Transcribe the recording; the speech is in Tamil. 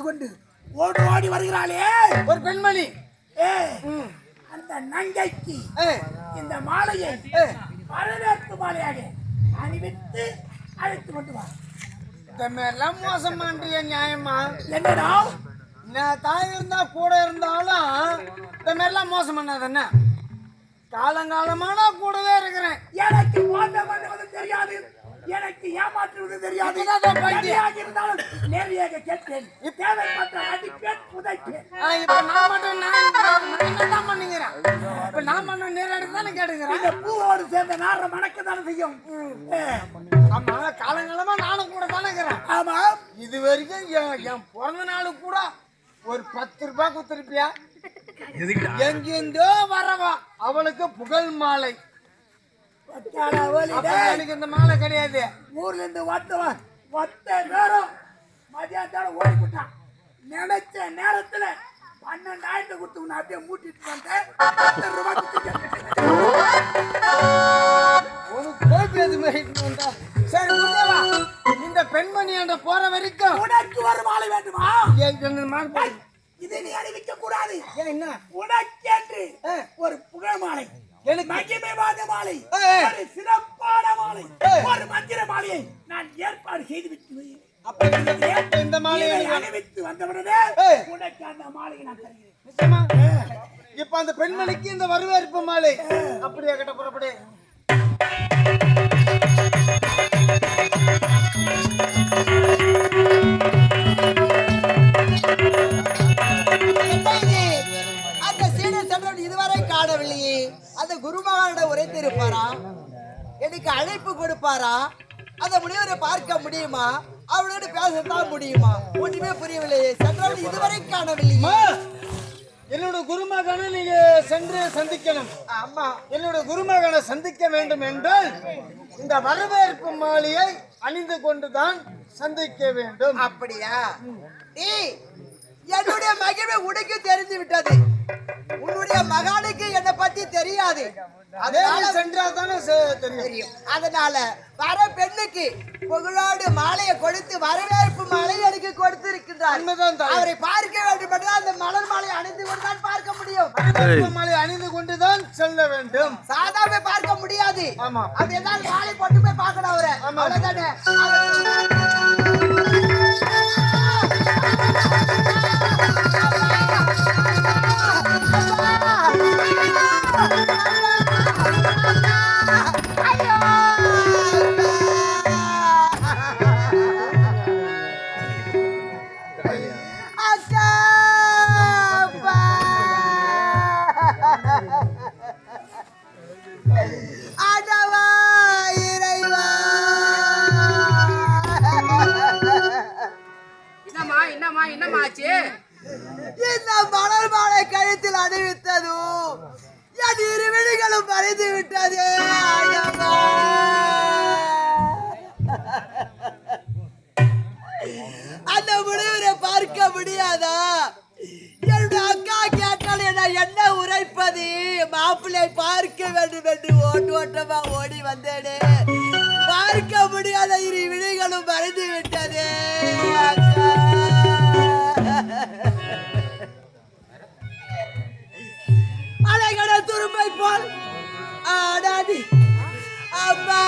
கொண்டு ஓடி ஓடி வருகிறாளே ஒரு பெண்மணி. அந்த நங்கைக்கு இந்த மாலையை வரவேற்பு மாலையாக அணிவித்து அழைத்து கொண்டு வா. இந்த மாதிரிலாம் மோசம் பண்றிய நியாயமா? என்னடா நான் தாய் இருந்தா கூட இருந்தாலும் இந்த மாதிரிலாம் மோசம் பண்ணாதானே? காலங்காலமான கூடவே இருக்கிறேன். எனக்கு மோசம் பண்ணுவது தெரியாது, எனக்கு ஏமாற்றுவது தெரியாது. இருந்தாலும் நேரடியாக கேட்கிறேன். தேவைப்பட்ட அடிப்பேன் புதைப்பேன். இப்ப நான் மட்டும் என்னதான் பண்ணுகிறேன்? இப்ப நான் பண்ண நேரடி தானே கேட்டுக்கிறேன். இந்த பூவோடு சேர்ந்த நார மணக்க தானே செய்யும். ஆமா, காலங்காலமா நானும் கூட தானே இருக்கிறேன். ஆமா, இது வரைக்கும் என் பிறந்த நாளுக்கு கூட ஒரு 10 ரூபாய் கொடுத்துருப்பியா? எங்கிருந்தோ வரவா அவளுக்கு புகழ் மாலை. எனக்கு இந்த மாலை கிடையாது. ஊர்ல இருந்து ஒத்த நேரம் மதியானத்தால ஓடி போட்டான். நினைச்ச நேரத்துல 12,000 கொடுத்து அப்படியே மூட்டிட்டு வந்தேன். 10 ரூபாய் சரி, இந்த பெண்மணி என்ற போற வரைக்கும் உனக்கு ஒரு மாலை வேண்டுமா? இதை நீ அணிவிக்க கூடாது. என்ன உனக்கென்று ஒரு புகழ் மாலை, மகிமைவாத மாலை, ஒரு சிறப்பான மாலை, ஒரு மந்திர மாலையை நான் ஏற்பாடு செய்து விட்டு இந்த மாலையை அணிவித்து வந்தவுடனே உனக்கு அந்த மாலையை நான் தருகிறேன். இப்ப அந்த பெண்மணிக்கு இந்த வரவேற்பு மாலை அப்படியே கிட்ட புறப்படு. அந்த சீடர் சென்றவன் இதுவரை காணவில்லையே. அந்த குருமகனிடம் உரைத்திருப்பாரா? எனக்கு அழைப்பு கொடுப்பாரா? அந்த முனிவரை பார்க்க முடியுமா? அவளோடு பேசத்தான் முடியுமா? ஒன்றுமே புரியவில்லையே. சென்றவன் இதுவரை காணவில்லையே. என்னோட குருமகனை நீங்க சென்று சந்திக்கணும். ஆமா, என்னோட குருமகனை சந்திக்க வேண்டும் என்றால் இந்த வரவேற்பு மாலையை அணிந்து கொண்டுதான் சந்திக்க வேண்டும். அப்படியா? என்னுடைய மகிமை உனக்கு தெரிந்து விட்டது. உன்னுடைய மகானுக்கு என்னை பத்தி தெரியாது. அதனால சென்றால் தானே தெரியும். அதனால வர பெண்ணுக்கு புகழோடு மாலையை கொடுத்து வரவேற்பு மாலை எனக்கு கொடுத்து இருக்கின்றார். அவரை பார்க்க வேண்டும் என்றால் அந்த மலர் மாலை அணிந்து கொண்டுதான் பார்க்க முடியும். மாலை அணிந்து கொண்டுதான் செல்ல வேண்டும். சாதாவே பார்க்க முடியாது. ஆமா, அப்படி ஏதாவது மாலை போட்டு போய் பார்க்கணும் அவரை. அவ்வளவுதானே. இந்த மலர் மாலை கழுத்தில் அணிவித்ததும் என் இருவிழிகளும் மறைந்து விட்டது. அந்த முனிவரை பார்க்க முடியாதா? என்னுடைய அக்கா கேட்டால் என்ன உரைப்பது? மாப்பிள்ளை பார்க்க வேண்டும் என்று ஓட்டமா ஓடி வந்தேனே. பார்க்க முடியாத இரு விழிகளும் மறைந்து விட்டது. அலைகட துரும்பை போல் ஆடாடி அம்மா